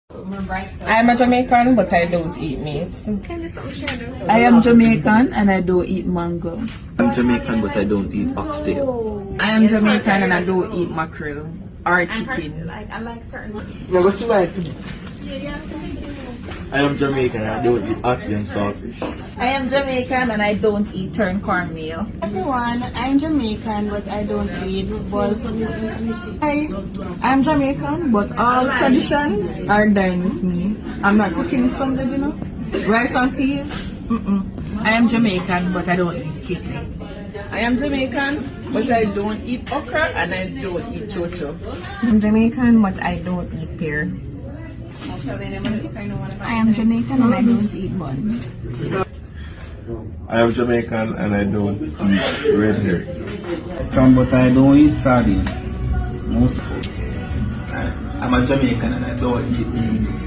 I am a Jamaican, but I don't eat meat. I am Jamaican and I don't eat mango. I'm Jamaican, but I don't eat oxtail. I am Jamaican and I don't eat mackerel or chicken. I am Jamaican and I don't eat ackee and saltfish. I am Jamaican and I don't eat turned cornmeal. Everyone, I'm Jamaican but I don't eat balls. Hi, I'm Jamaican but all traditions are dying with me. I'm not cooking Sunday dinner. Rice and peas. I am Jamaican but I don't eat kidney. I am Jamaican but I don't eat okra and I don't eat chocho. I'm Jamaican, but I don't eat pear. I am Jamaican and I don't eat bun. I am Jamaican and I don't eat red hair. But I don't eat sardine. Most I'm a Jamaican and I don't eat beans.